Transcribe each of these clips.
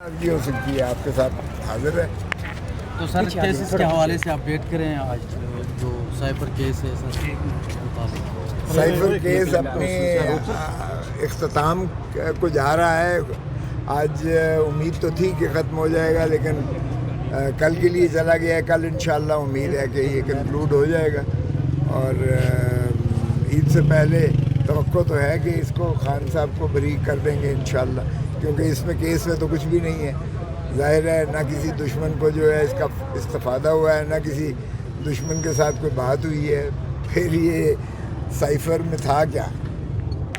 بھی ہو سکتی ہے، آپ کے ساتھ حاضر ہے۔ تو سر کیسز کے حوالے سے اپڈیٹ کریں آج جو سائبر کیس ہے سر سائبر کیس اپنے اختتام کو جا رہا ہے۔ آج امید تو تھی کہ ختم ہو جائے گا، لیکن کل کے لیے چلا گیا ہے۔ کل انشاءاللہ امید ہے کہ یہ کنکلوڈ ہو جائے گا، اور عید سے پہلے توقع تو ہے کہ اس کو خان صاحب کو بری کر دیں گے انشاءاللہ، کیونکہ اس میں کیس میں تو کچھ بھی نہیں ہے۔ ظاہر ہے نہ کسی دشمن کو جو ہے اس کا استفادہ ہوا ہے، نہ کسی دشمن کے ساتھ کوئی بات ہوئی ہے۔ پھر یہ سائفر میں تھا کیا؟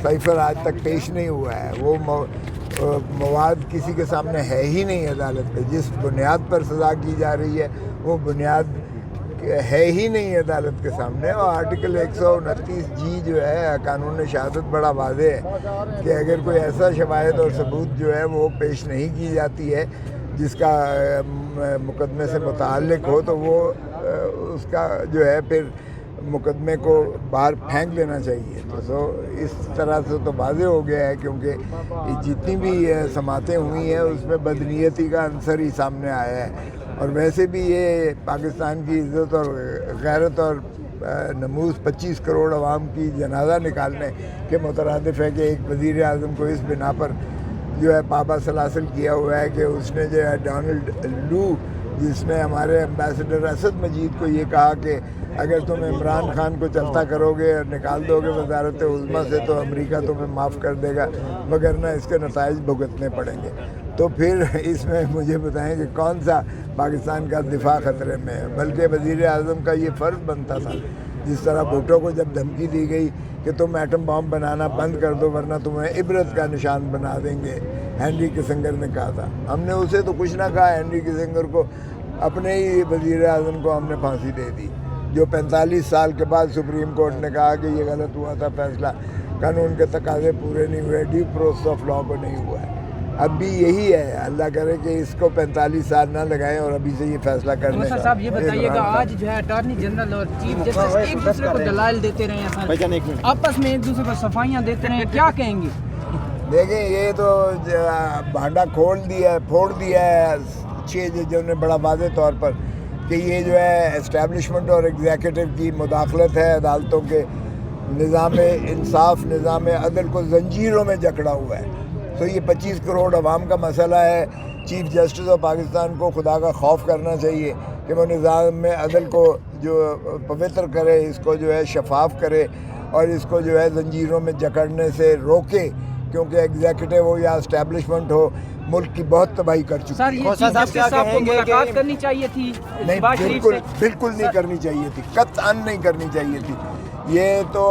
سائفر آج تک پیش نہیں ہوا ہے، وہ مواد کسی کے سامنے ہے ہی نہیں عدالت پہ۔ جس بنیاد پر سزا کی جا رہی ہے وہ بنیاد ہے ہی نہیں عدالت کے سامنے۔ اور آرٹیکل 129G جو ہے قانون شہادت بڑا واضح ہے کہ اگر کوئی ایسا شواہد اور ثبوت جو ہے وہ پیش نہیں کی جاتی ہے جس کا مقدمے سے متعلق ہو، تو وہ اس کا جو ہے پھر مقدمے کو باہر پھینک دینا چاہیے۔ تو اس طرح سے تو واضح ہو گیا ہے، کیونکہ جتنی بھی سماعتیں ہوئی ہیں اس میں بدنیتی کا عنصر ہی سامنے آیا ہے۔ اور ویسے بھی یہ پاکستان کی عزت اور غیرت اور نموز 25 کروڑ عوام کی جنازہ نکالنے کے مترادف ہے کہ ایک وزیر اعظم کو اس بنا پر جو ہے پابا سلاسل کیا ہوا ہے کہ اس نے جو ہے ڈونلڈ لو، جس نے ہمارے ایمبیسڈر اسد مجید کو یہ کہا کہ اگر تم عمران خان کو چلتا کرو گے اور نکال دو گے وزارت عظمیٰ سے تو امریکہ تمہیں معاف کر دے گا، وگرنہ اس کے نتائج بھگتنے پڑیں گے۔ تو پھر اس میں مجھے بتائیں کہ کون سا پاکستان کا دفاع خطرے میں ہے؟ بلکہ وزیر اعظم کا یہ فرض بنتا تھا، جس طرح بھٹو کو جب دھمکی دی گئی کہ تم ایٹم بام بنانا بند کر دو ورنہ تمہیں عبرت کا نشان بنا دیں گے، ہینری کسنگر نے کہا تھا۔ ہم نے اسے تو کچھ نہ کہا، ہینری کسنگر کو اپنے ہی وزیر اعظم کو ہم نے پھانسی دے دی، جو 45 سال کے بعد سپریم کورٹ نے کہا کہ یہ غلط ہوا تھا فیصلہ، قانون کے تقاضے پورے نہیں ہوئے، ڈیو پروسیس آف لا کو نہیں ہوا ہے۔ اب بھی یہی ہے، اللہ کرے کہ اس کو 45 سال نہ لگائیں اور ابھی سے یہ فیصلہ کرنے کا۔ صاحب یہ بتائیے گا، آج جو ہے اٹارنی جنرل اور چیف جسٹس ایک دوسرے کو دلائل دیتے رہے ہیں، آپس میں ایک دوسرے کو صفائیاں دیتے رہے ہیں، کیا کہیں گے؟ دیکھیں یہ تو بھانڈا پھوڑ دیا ہے 6 ججوں نے بڑا واضح طور پر کہ یہ جو ہے اسٹیبلشمنٹ اور ایگزیکٹو کی مداخلت ہے عدالتوں کے نظام انصاف، نظام عدل کو زنجیروں میں جکڑا ہوا ہے۔ تو یہ 25 کروڑ عوام کا مسئلہ ہے۔ چیف جسٹس آف پاکستان کو خدا کا خوف کرنا چاہیے کہ وہ نظام عدل کو جو پوتر کرے، اس کو جو ہے شفاف کرے اور اس کو جو ہے زنجیروں میں جکڑنے سے روکے، کیونکہ ایگزیکٹو ہو یا اسٹیبلشمنٹ ہو ملک کی بہت تباہی کر چکی ہے۔ ملاقات کرنی چاہیے تھی؟ نہیں، بالکل نہیں کرنی چاہیے تھی، قطعاً نہیں کرنی چاہیے تھی۔ یہ تو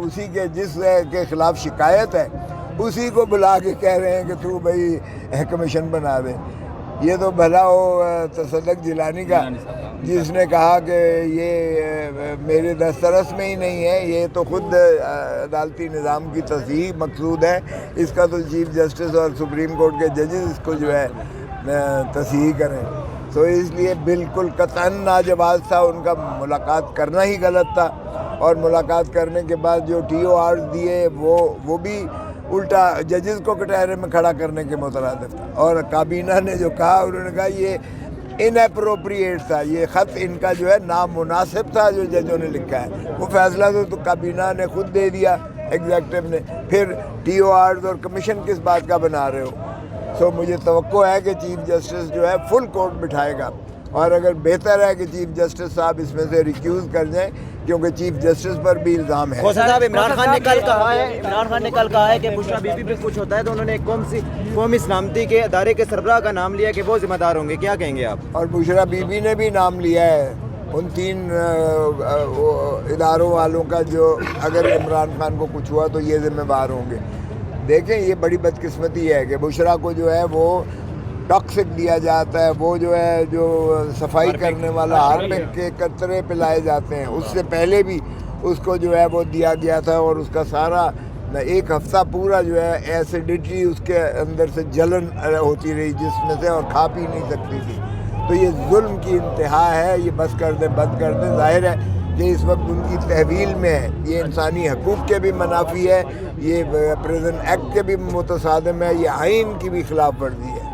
اسی کے جس کے خلاف شکایت ہے اسی کو بلا کے کہہ رہے ہیں کہ تو بھائی کمیشن بنا دے۔ یہ تو بھلا ہو تصدق جیلانی کا، جس نے کہا کہ یہ میرے دسترس میں ہی نہیں ہے، یہ تو خود عدالتی نظام کی تصحیح مقصود ہے، اس کا تو چیف جسٹس اور سپریم کورٹ کے ججز اس کو جو ہے تصحیح کریں۔ تو اس لیے بالکل قطعاً ناجواز تھا، ان کا ملاقات کرنا ہی غلط تھا، اور ملاقات کرنے کے بعد جو TOR دیے وہ بھی الٹا ججز کو کٹہرے میں کھڑا کرنے کے مترادف تھا۔ اور کابینہ نے جو کہا، انہوں نے کہا یہ اناپروپریٹ تھا، یہ خط ان کا جو ہے نامناسب تھا جو ججوں نے لکھا ہے۔ وہ فیصلہ تو کابینہ نے خود دے دیا، ایگزیکٹو نے، پھر TORs اور کمیشن کس بات کا بنا رہے ہو؟ سو مجھے توقع ہے کہ چیف جسٹس جو ہے فل کورٹ بٹھائے گا، اور اگر بہتر ہے کہ چیف جسٹس صاحب اس میں سے ریکیوز کر جائیں، کیونکہ چیف جسٹس پر بھی الزام ہے۔ صاحب عمران خان نے کل کہا ہے کہ بشرا بی بی پہ کچھ ہوتا ہے تو انہوں نے قومی سلامتی کے ادارے کے سربراہ کا نام لیا کہ وہ ذمہ دار ہوں گے، کیا کہیں گے آپ؟ اور بشرا بی بی نے بھی نام لیا ہے ان 3 اداروں والوں کا، جو اگر عمران خان کو کچھ ہوا تو یہ ذمہ دار ہوں گے۔ دیکھیں یہ بڑی بدقسمتی ہے کہ بشرا کو جو ہے وہ ٹاکسک دیا جاتا ہے، وہ جو ہے جو صفائی کرنے والا ہارپک کے قطرے پلائے جاتے ہیں، اس سے پہلے بھی اس کو جو ہے وہ دیا گیا تھا، اور اس کا سارا 1 ہفتہ پورا جو ہے ایسیڈیٹی اس کے اندر سے جلن ہوتی رہی جس میں سے، اور کھا پی نہیں سکتی تھی۔ تو یہ ظلم کی انتہا ہے، یہ بس کر دیں، بند کر دیں۔ ظاہر ہے کہ اس وقت ان کی تحویل میں ہے، یہ انسانی حقوق کے بھی منافی ہے، یہ پریزن ایکٹ کے بھی متصادم ہے، یہ آئین کی بھی خلاف ورزی ہے۔